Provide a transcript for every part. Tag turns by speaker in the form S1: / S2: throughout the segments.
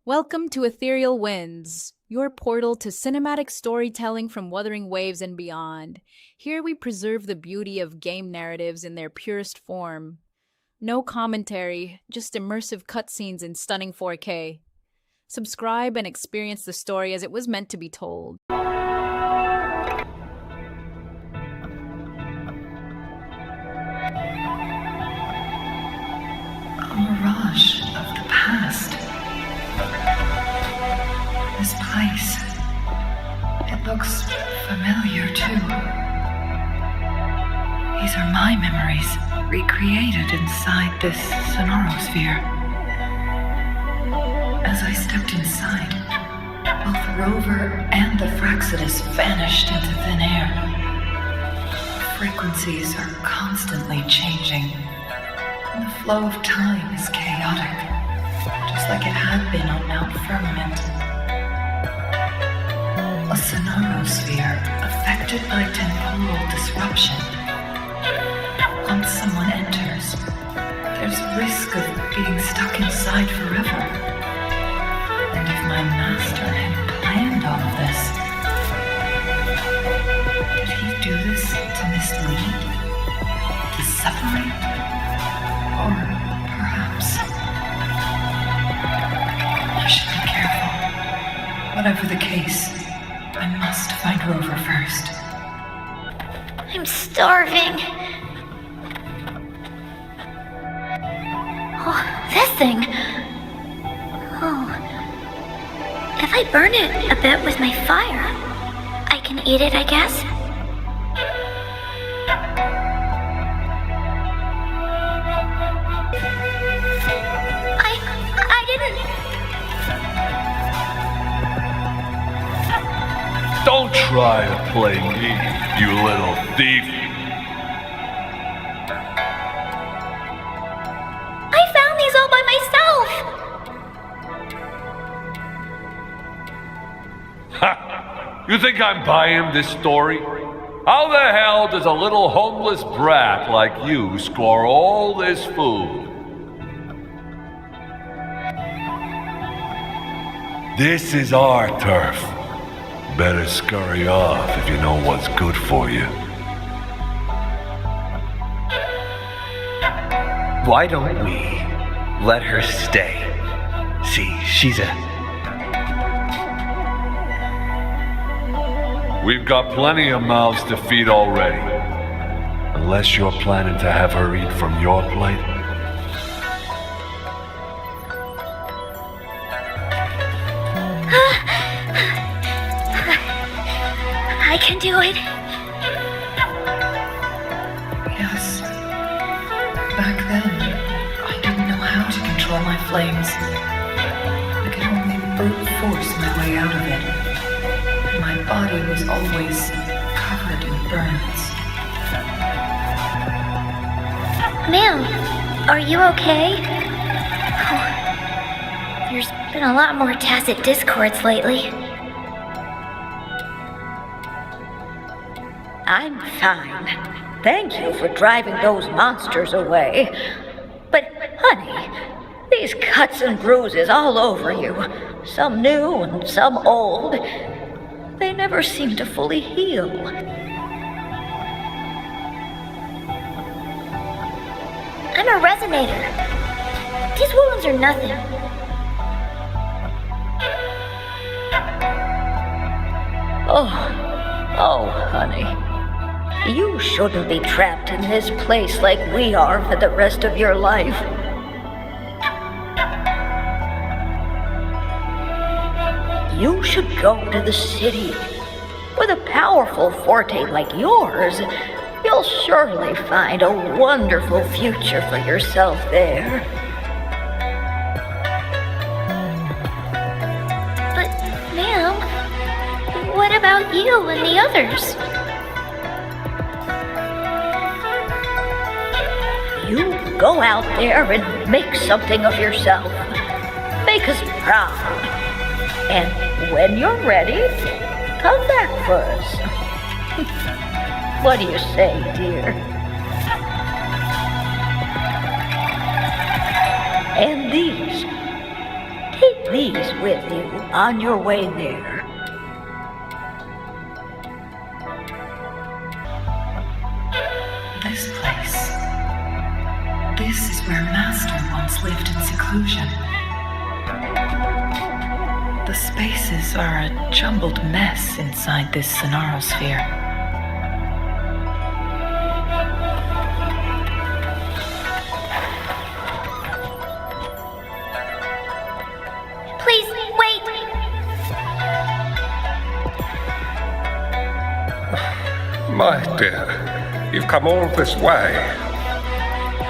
S1: Welcome to Ethereal Winds, your portal to cinematic storytelling from Wuthering Waves and beyond. Here we preserve the beauty of game narratives in their purest form. No commentary, just immersive cutscenes in stunning 4K. Subscribe and experience the story as it was meant to be told.
S2: A mirage of the past. This place, it looks familiar too. These are my memories, recreated inside this Sonoro Sphere. As I stepped inside, both Rover and the Fraxidus vanished into thin air. Frequencies are constantly changing, and the flow of time is chaotic, just like it had been on Mount Firmament. A Sonoro Sphere affected by temporal disruption. Once someone enters, there's a risk of being stuck inside forever. And if my master had planned all of this, did he do this to mislead? To separate? Or perhaps I should be careful. Whatever the case, I must find Rover first.
S3: I'm starving. Oh, this thing. Oh. If I burn it a bit with my fire, I can eat it, I guess. I didn't...
S4: Don't try to play me, you little thief.
S3: I found these all by myself.
S4: Ha! You think I'm buying this story? How the hell does a little homeless brat like you score all this food? This is our turf. Better scurry off if you know what's good for you.
S5: Why don't we let her stay? See, she's
S4: We've got plenty of mouths to feed already. Unless you're planning to have her eat from your plate.
S3: I can do it.
S2: Yes. Back then, I didn't know how to control my flames. I could only brute force my way out of it. And my body was always covered in burns.
S3: Ma'am, are you okay? Oh, there's been a lot more tacit discords lately.
S6: I'm fine. Thank you for driving those monsters away. But, honey, these cuts and bruises all over you, some new and some old, they never seem to fully heal.
S3: I'm a resonator. These wounds are nothing.
S6: Oh, honey. You shouldn't be trapped in this place like we are for the rest of your life. You should go to the city. With a powerful forte like yours, you'll surely find a wonderful future for yourself there.
S3: But, ma'am, what about you and the others?
S6: You go out there and make something of yourself. Make us proud. And when you're ready, come back for us. What do you say, dear? And these, take these with you on your way there.
S2: This place. This is where Master once lived in seclusion. The spaces are a jumbled mess inside this Sonoro Sphere.
S3: Please, wait!
S7: My dear, you've come all this way.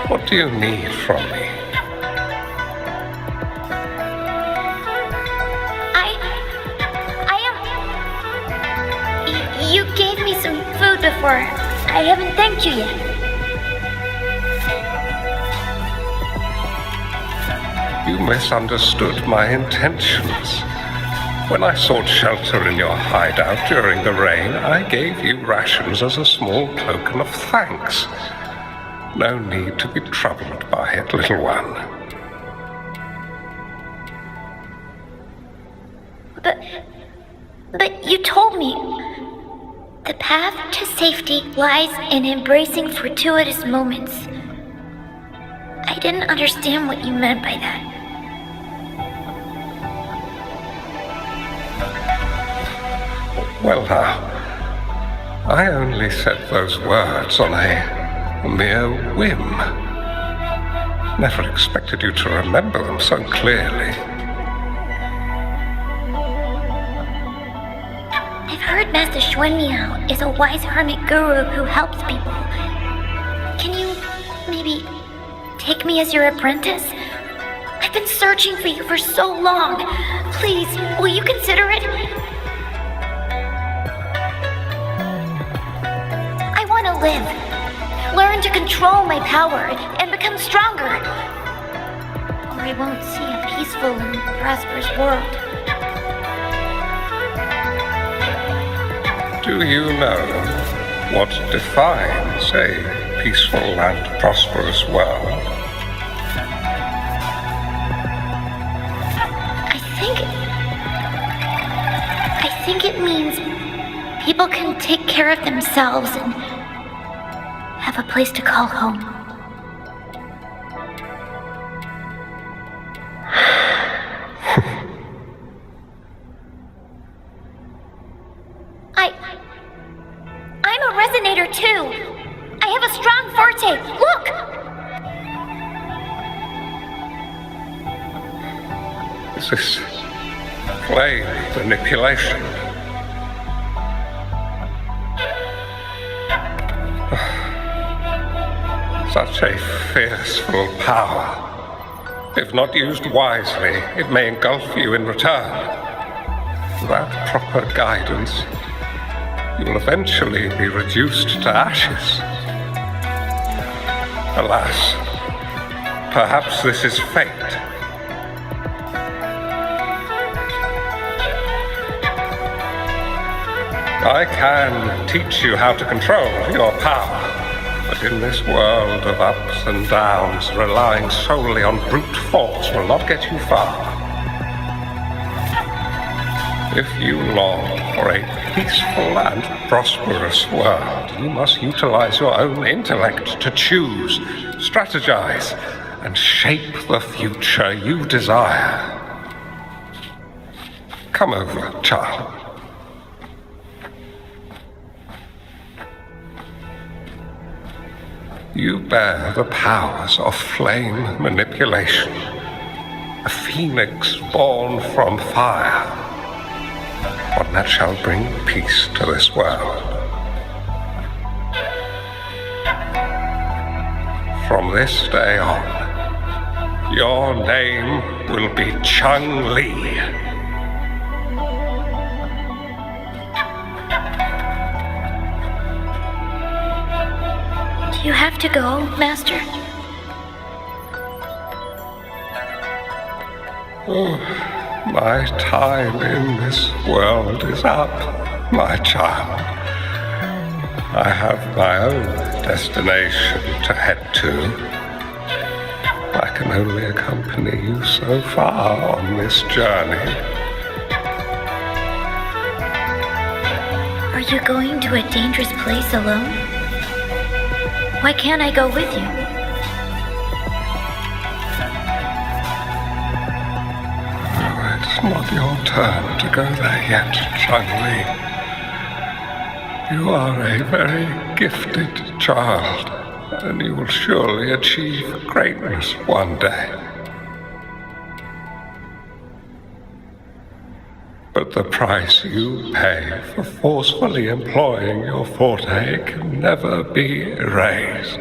S7: What do you need from me?
S3: You gave me some food before. I haven't thanked you yet.
S7: You misunderstood my intentions. When I sought shelter in your hideout during the rain, I gave you rations as a small token of thanks. No need to be troubled by it, little one.
S3: But you told me the path to safety lies in embracing fortuitous moments. I didn't understand what you meant by that.
S7: Well now, I only said those words on a mere whim. Never expected you to remember them so clearly.
S3: I've heard Master Xuanmiao is a wise hermit guru who helps people. Can you maybe take me as your apprentice? I've been searching for you for so long. Please, will you consider it? I want to live, learn to control my power, and become stronger. Or I won't see a peaceful and prosperous world.
S7: Do you know what defines a peaceful and prosperous world?
S3: I think it means people can take care of themselves and have a place to call home. I'm a resonator too. I have a strong forte. Look!
S7: Is this flame manipulation? Such a fearful power. If not used wisely, it may engulf you in return. Without proper guidance, you will eventually be reduced to ashes. Alas, perhaps this is fate. I can teach you how to control your power, but in this world of ups and downs, relying solely on brute force will not get you far. If you long for a peaceful and prosperous world, you must utilize your own intellect to choose, strategize, and shape the future you desire. Come over, child. You bear the powers of flame manipulation, a phoenix born from fire, one that shall bring peace to this world. From this day on, your name will be Changli.
S3: You have to go, Master.
S7: Oh, my time in this world is up, my child. I have my own destination to head to. I can only accompany you so far on this journey.
S3: Are you going to a dangerous place alone? Why can't I go with you?
S7: It's not your turn to go there yet, Changli. You are a very gifted child, and you will surely achieve greatness one day. But the price you pay for forcefully employing your forte can never be erased.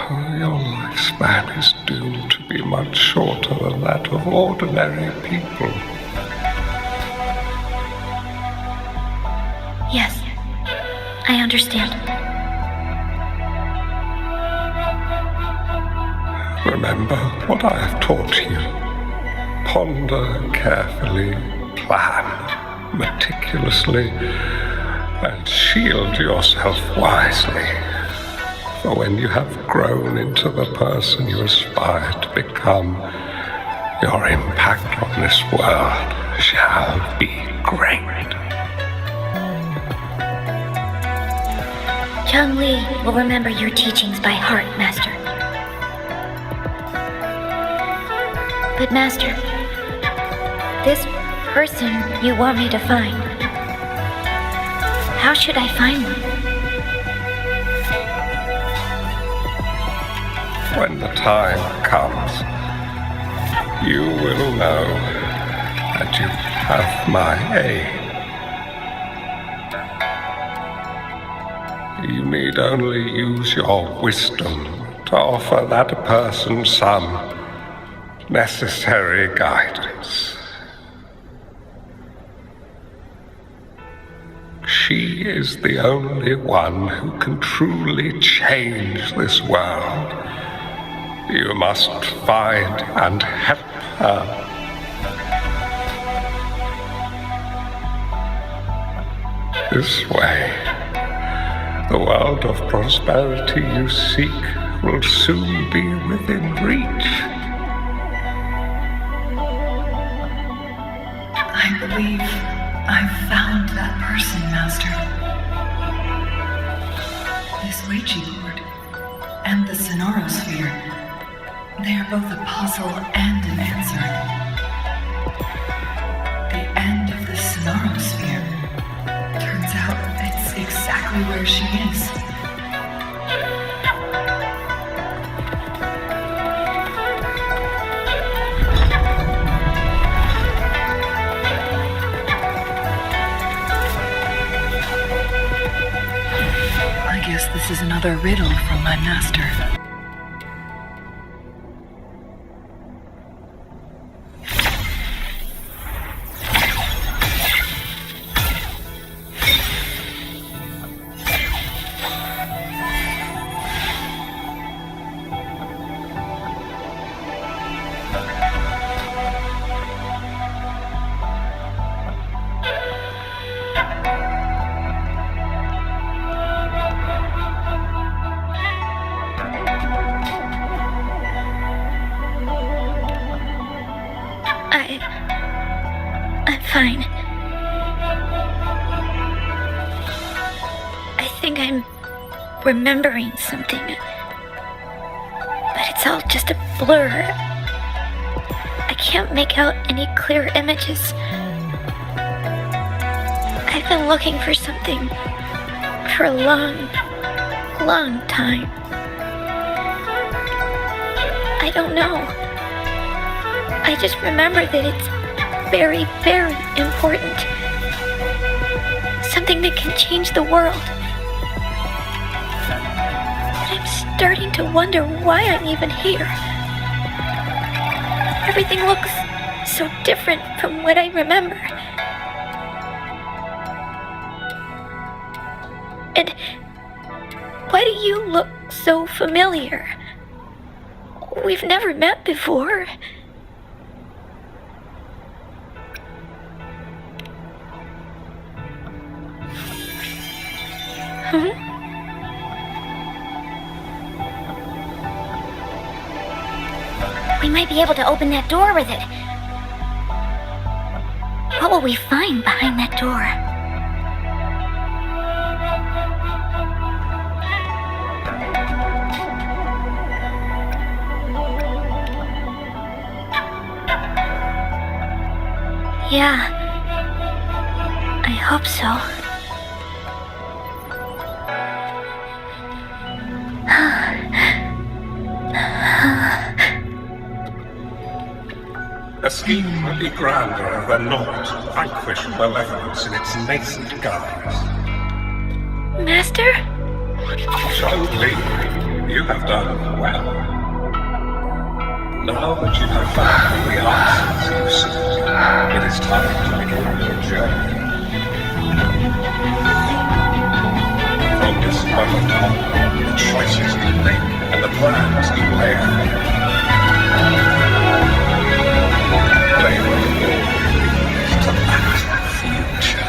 S7: Your lifespan is doomed to be much shorter than that of ordinary people.
S3: Yes, I understand.
S7: Remember what I have taught you. Ponder carefully, plan meticulously, and shield yourself wisely. For when you have grown into the person you aspire to become, your impact on this world shall be great.
S3: Changli will remember your teachings by heart, Master. But Master, this person you want me to find, how should I find them?
S7: When the time comes, you will know that you have my aid. You need only use your wisdom to offer that person some necessary guidance. She is the only one who can truly change this world. You must find and help her. This way, the world of prosperity you seek will soon be within reach.
S2: I believe I've found that person, Master. This Ouija board and the Sonoro Sphere, they are both a puzzle and an answer. The end of the Sonoro Sphere, turns out it's exactly where she is. I guess this is another riddle from my master.
S3: I'm fine. I think I'm remembering something. But it's all just a blur. I can't make out any clear images. I've been looking for something for a long, long time. I don't know. I just remember that it's very, very important. Something that can change the world. But I'm starting to wonder why I'm even here. Everything looks so different from what I remember. And why do you look so familiar? We've never met before. might be able to open that door with it. What will we find behind that door? Yeah, I hope so.
S7: A scheme would be grander than not to vanquish malevolence in its nascent guise.
S3: Master?
S7: Changli, you have done well. Now that you have found the answers you seek, it is time to begin your journey. From this moment on, the choices you make and the plans you lay out, they will all lead to that future.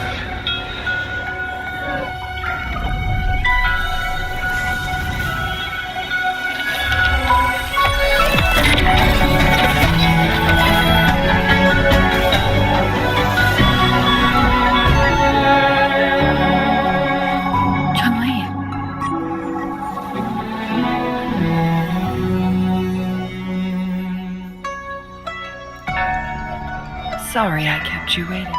S2: Sorry I kept you waiting.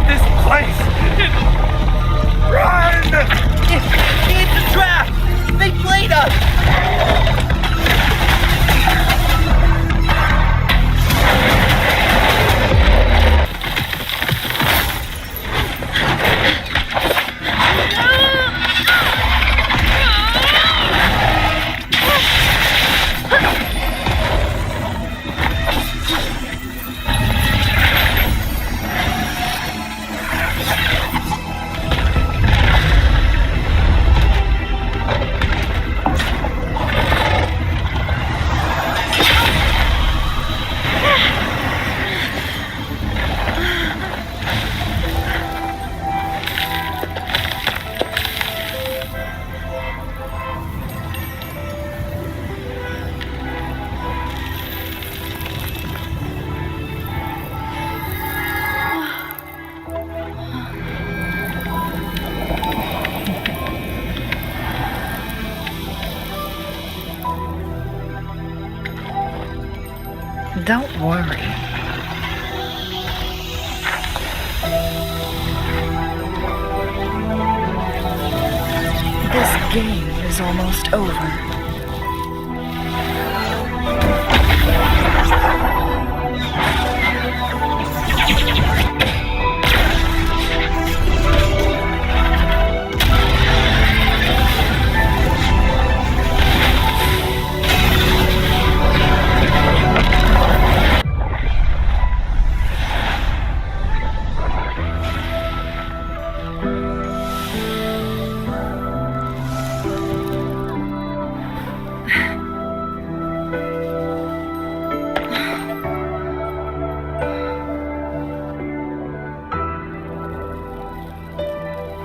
S5: This place! Run! It's a trap! They played us!
S2: Don't worry. This game is almost over.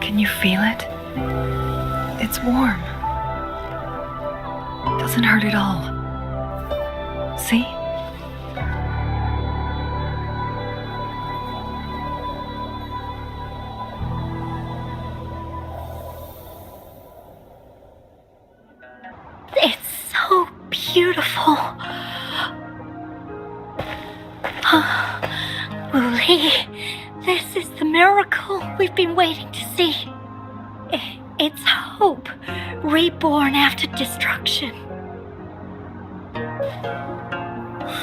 S2: Can you feel it? It's warm. Doesn't hurt at all. See?
S3: It's so beautiful. Wuli, this is the miracle we've been waiting to see. It's hope, reborn after destruction.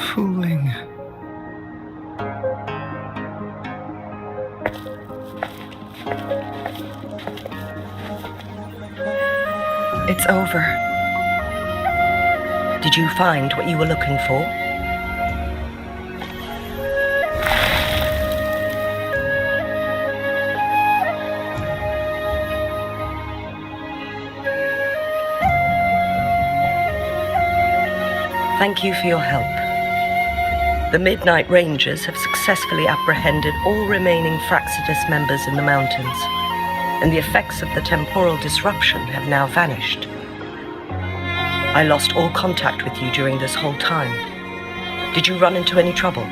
S8: Fooling.
S2: It's over.
S6: Did you find what you were looking for? Thank you for your help.
S9: The Midnight Rangers have successfully apprehended all remaining Fraxidus members in the mountains, and the effects of the temporal disruption have now vanished. I lost all contact with you during this whole time. Did you run into any trouble?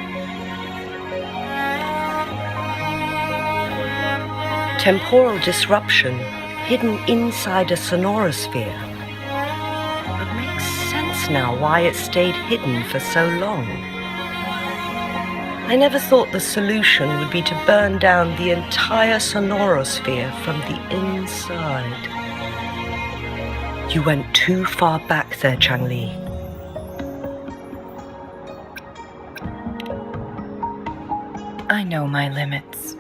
S9: Temporal disruption hidden inside a Sonoro Sphere. It makes sense now why it stayed hidden for so long. I never thought the solution would be to burn down the entire Sonoro Sphere from the inside. You went too far back there, Changli.
S2: I know my limits.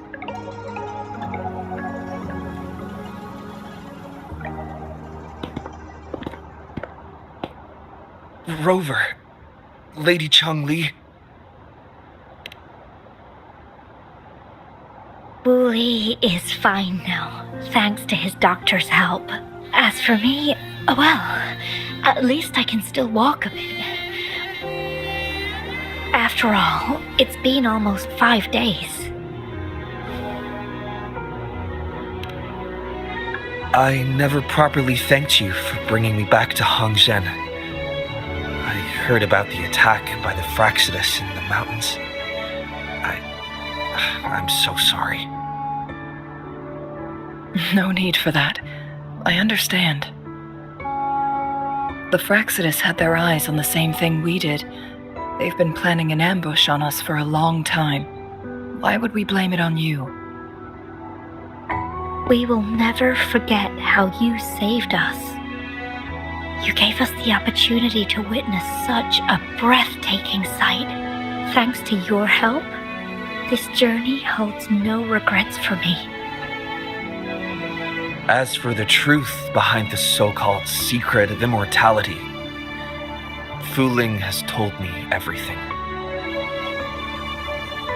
S8: Rover. Lady Changli.
S3: Wooly is fine now, thanks to his doctor's help. As for me, well, at least I can still walk a bit. After all, it's been almost 5 days.
S8: I never properly thanked you for bringing me back to Hongzhen. I heard about the attack by the Fraxidus in the mountains. I'm so sorry.
S2: No need for that. I understand. The Fraxidus had their eyes on the same thing we did. They've been planning an ambush on us for a long time. Why would we blame it on you?
S3: We will never forget how you saved us. You gave us the opportunity to witness such a breathtaking sight. Thanks to your help, this journey holds no regrets for me.
S8: As for the truth behind the so-called secret of immortality, Fuling has told me everything.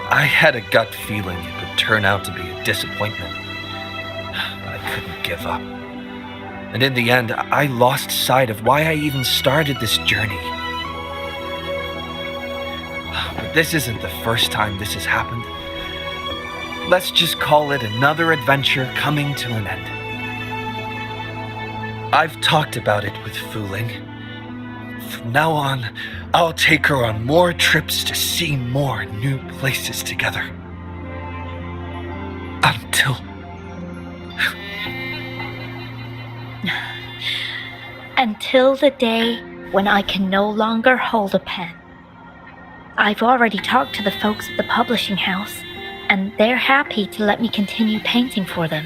S8: I had a gut feeling it would turn out to be a disappointment, but I couldn't give up. And in the end, I lost sight of why I even started this journey. But this isn't the first time this has happened. Let's just call it another adventure coming to an end. I've talked about it with Fuling. From now on, I'll take her on more trips to see more new places together.
S3: Until the day when I can no longer hold a pen. I've already talked to the folks at the publishing house, and they're happy to let me continue painting for them.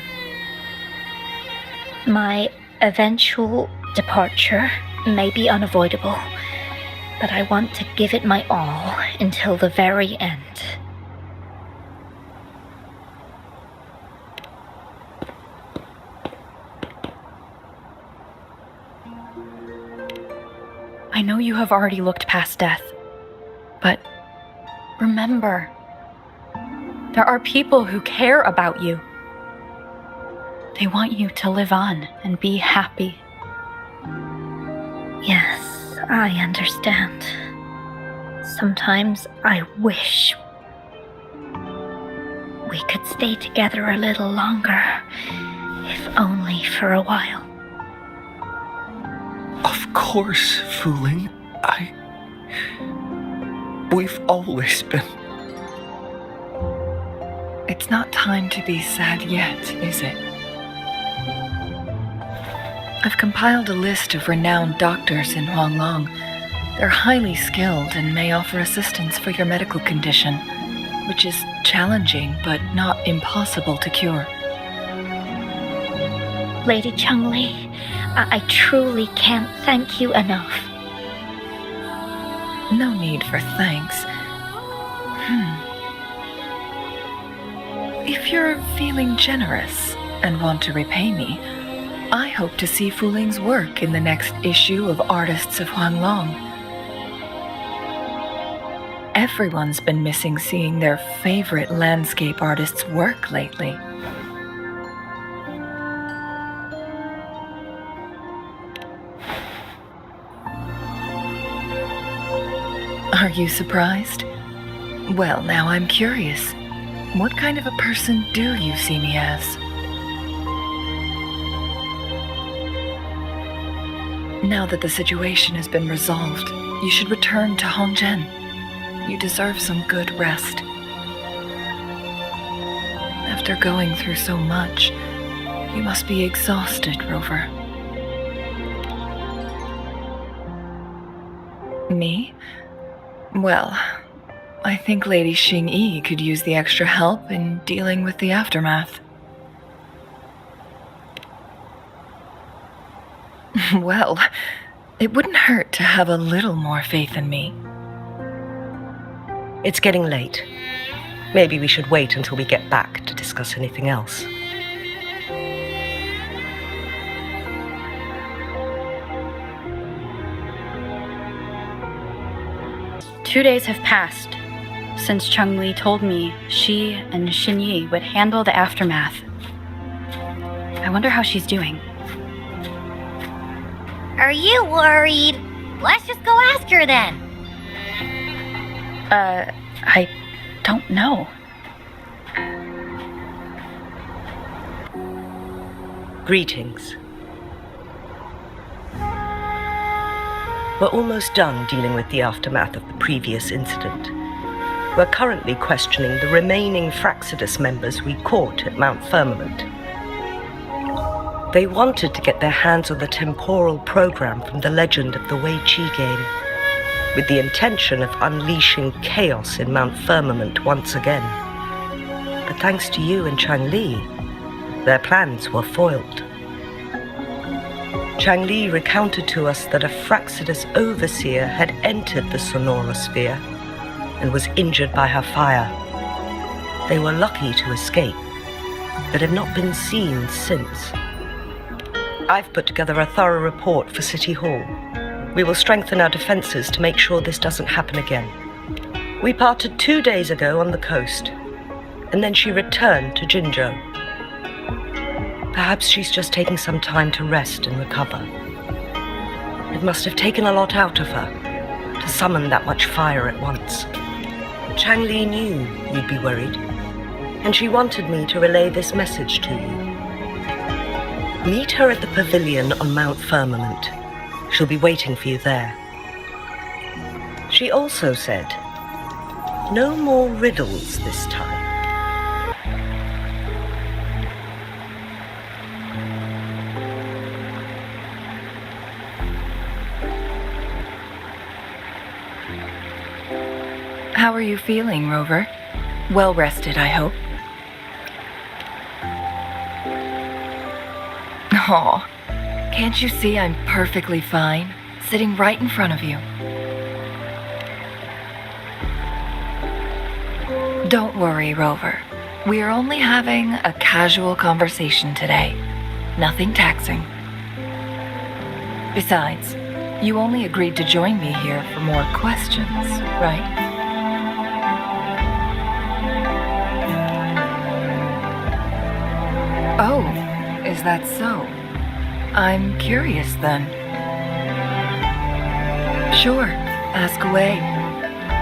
S3: My eventual departure may be unavoidable, but I want to give it my all until the very end.
S2: I know you have already looked past death, but remember, there are people who care about you. They want you to live on and be happy.
S3: Yes, I understand. Sometimes I wish we could stay together a little longer, if only for a while.
S8: Of course, Fuling. We've always been.
S2: It's not time to be sad yet, is it? I've compiled a list of renowned doctors in Huanglong. They're highly skilled and may offer assistance for your medical condition, which is challenging but not impossible to cure.
S3: Lady Changli, I truly can't thank you enough.
S2: No need for thanks. If you're feeling generous and want to repay me, I hope to see Fuling's work in the next issue of Artists of Huanglong. Everyone's been missing seeing their favorite landscape artists work lately. Are you surprised? Well, now I'm curious. What kind of a person do you see me as? Now that the situation has been resolved, you should return to Hongzhen. You deserve some good rest. After going through so much, you must be exhausted, Rover. Me? Well, I think Lady Xingyi could use the extra help in dealing with the aftermath. Well, it wouldn't hurt to have a little more faith in me.
S9: It's getting late. Maybe we should wait until we get back to discuss anything else.
S10: Two days have passed since Changli told me she and Xingyi would handle the aftermath. I wonder how she's doing.
S3: Are you worried? Let's just go ask her then.
S10: I don't know.
S9: Greetings. We're almost done dealing with the aftermath of the previous incident. We're currently questioning the remaining Fraxidus members we caught at Mount Firmament. They wanted to get their hands on the temporal program from the legend of the Wei Qi game, with the intention of unleashing chaos in Mount Firmament once again. But thanks to you and Changli, their plans were foiled. Changli recounted to us that a Fraxidus overseer had entered the Sonoro Sphere and was injured by her fire. They were lucky to escape, but have not been seen since. I've put together a thorough report for City Hall. We will strengthen our defenses to make sure this doesn't happen again. We parted 2 days ago on the coast, and then she returned to Jinzhou. Perhaps she's just taking some time to rest and recover. It must have taken a lot out of her to summon that much fire at once. Changli knew you'd be worried, and she wanted me to relay this message to you. Meet her at the pavilion on Mount Firmament. She'll be waiting for you there. She also said, no more riddles this time.
S2: How are you feeling, Rover? Well rested, I hope. Aw, can't you see I'm perfectly fine, sitting right in front of you? Don't worry, Rover. We are only having a casual conversation today. Nothing taxing. Besides, you only agreed to join me here for more questions, right? Oh, is that so? I'm curious then. Sure, ask away.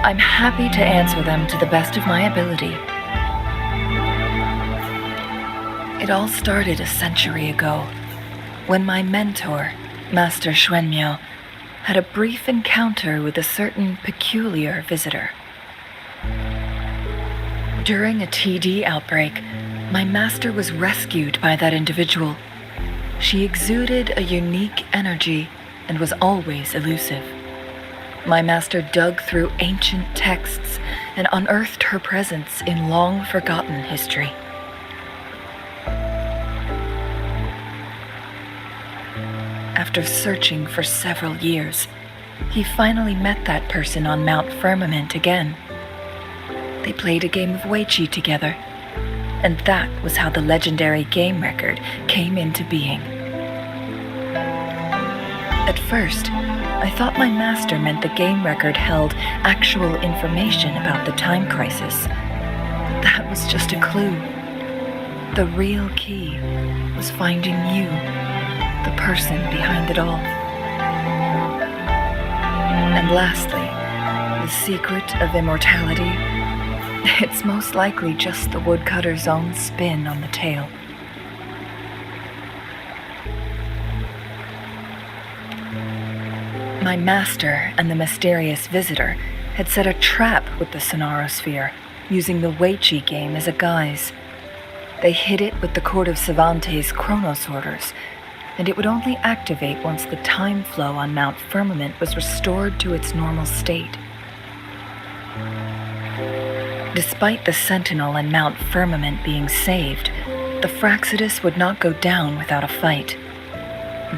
S2: I'm happy to answer them to the best of my ability. It all started a century ago, when my mentor, Master Xuanmiao, had a brief encounter with a certain peculiar visitor. During a TD outbreak, my master was rescued by that individual. She exuded a unique energy and was always elusive. My master dug through ancient texts and unearthed her presence in long-forgotten history. After searching for several years, he finally met that person on Mount Firmament again. They played a game of Weiqi together, and that was how the legendary game record came into being. At first, I thought my master meant the game record held actual information about the time crisis. But that was just a clue. The real key was finding you, the person behind it all. And lastly, the secret of immortality It's most likely just the woodcutter's own spin on the tale. My master and the mysterious visitor had set a trap with the Sonoro Sphere, using the Weiqi game as a guise. They hid it with the Court of Savante's Chronos orders, and it would only activate once the time flow on Mount Firmament was restored to its normal state. Despite the Sentinel and Mount Firmament being saved, the Fragments would not go down without a fight.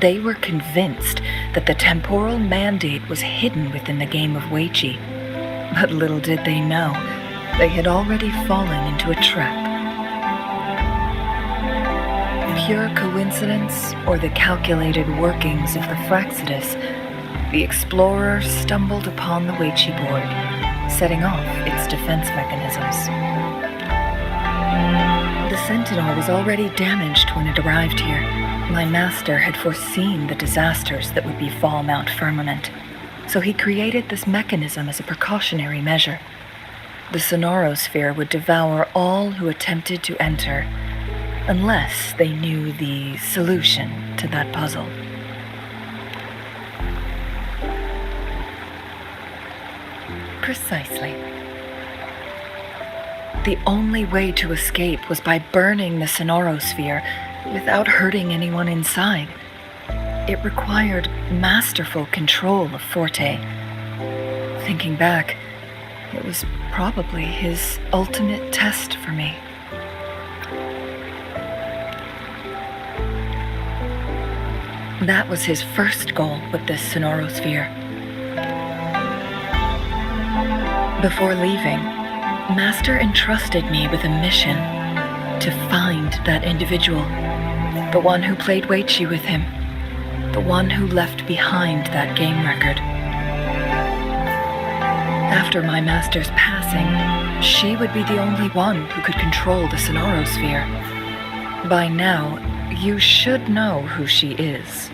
S2: They were convinced that the temporal mandate was hidden within the game of Weiqi, but little did they know, they had already fallen into a trap. Pure coincidence or the calculated workings of the Fragments, the explorer stumbled upon the Weiqi board, setting off its defense mechanisms. The Sentinel was already damaged when it arrived here. My master had foreseen the disasters that would befall Mount Firmament, so he created this mechanism as a precautionary measure. The Sonoro Sphere would devour all who attempted to enter, unless they knew the solution to that puzzle. Precisely. The only way to escape was by burning the Sonoro Sphere without hurting anyone inside. It required masterful control of Forte. Thinking back, it was probably his ultimate test for me. That was his first goal with this Sonoro Sphere. Before leaving, Master entrusted me with a mission to find that individual, the one who played Weiqi with him, the one who left behind that game record. After my master's passing, she would be the only one who could control the Sonoro Sphere. By now, you should know who she is.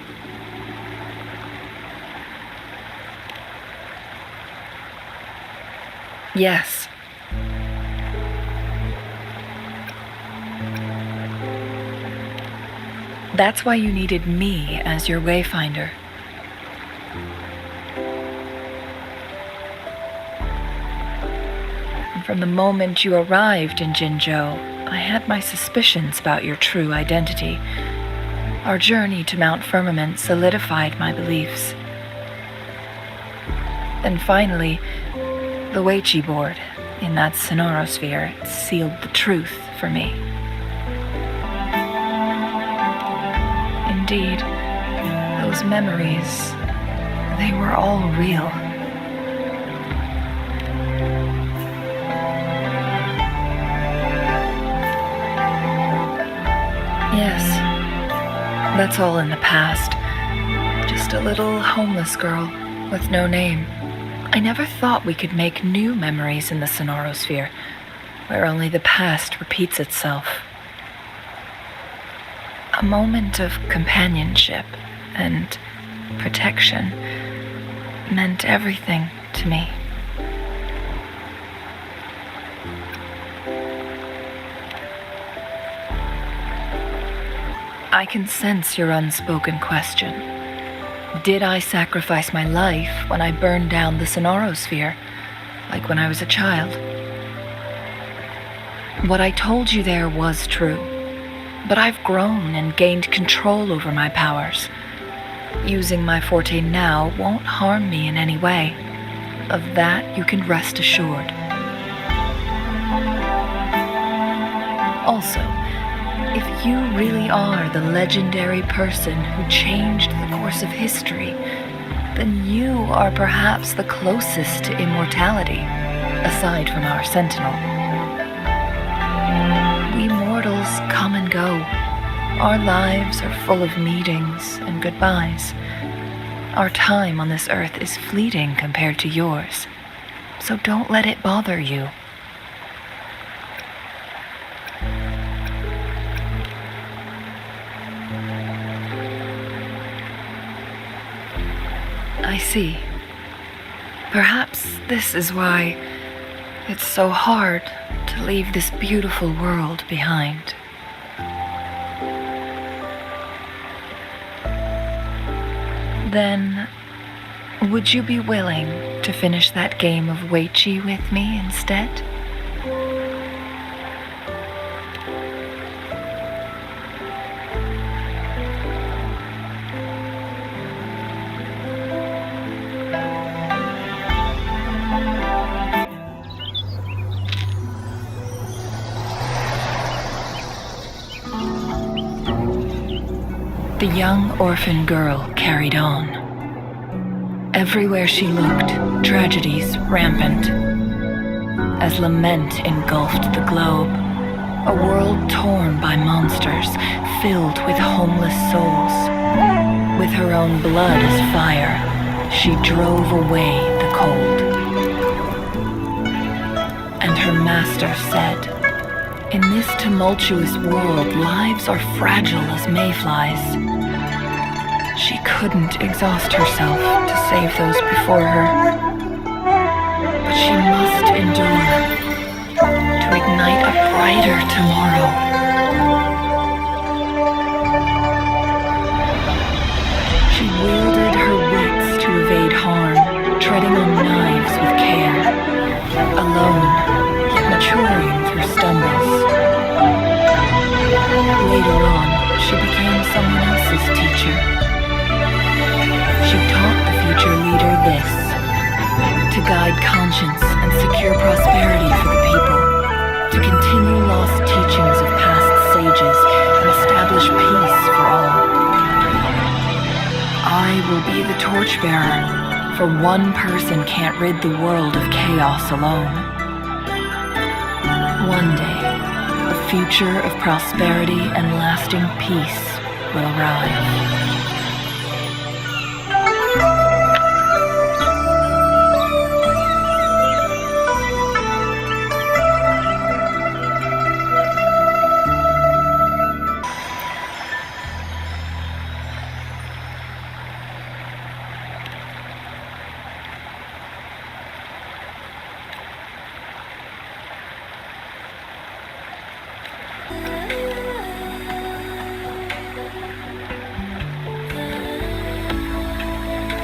S2: Yes. That's why you needed me as your wayfinder. And from the moment you arrived in Jinzhou, I had my suspicions about your true identity. Our journey to Mount Firmament solidified my beliefs. Then finally, the Weiqi board in that Sonoro Sphere sealed the truth for me. Indeed, those memories, they were all real. Yes, that's all in the past. Just a little homeless girl with no name. I never thought we could make new memories in the Sonoro Sphere, where only the past repeats itself. A moment of companionship and protection meant everything to me. I can sense your unspoken question. Did I sacrifice my life when I burned down the Sonoro Sphere, like when I was a child? What I told you there was true, but I've grown and gained control over my powers. Using my forte now won't harm me in any way. Of that you can rest assured. Also, if you really are the legendary person who changed the course of history, then you are perhaps the closest to immortality, aside from our Sentinel. We mortals come and go. Our lives are full of meetings and goodbyes. Our time on this earth is fleeting compared to yours, so don't let it bother you. I see. Perhaps this is why, It's so hard to leave this beautiful world behind. Then, would you be willing to finish that game of Weiqi with me instead? The young orphan girl carried on. Everywhere she looked, tragedies rampant. As lament engulfed the globe, a world torn by monsters, filled with homeless souls. With her own blood as fire, she drove away the cold. And her master said, "In this tumultuous world, lives are fragile as mayflies." She couldn't exhaust herself to save those before her. But she must endure to ignite a brighter tomorrow. She wielded her wits to evade harm, treading on knives with care, alone, yet maturing through stumbles. Later on, she became someone else's teacher. She taught the future leader this: to guide conscience and secure prosperity for the people, to continue lost teachings of past sages and establish peace for all. I will be the torchbearer, for one person can't rid the world of chaos alone. One day, a future of prosperity and lasting peace will arrive.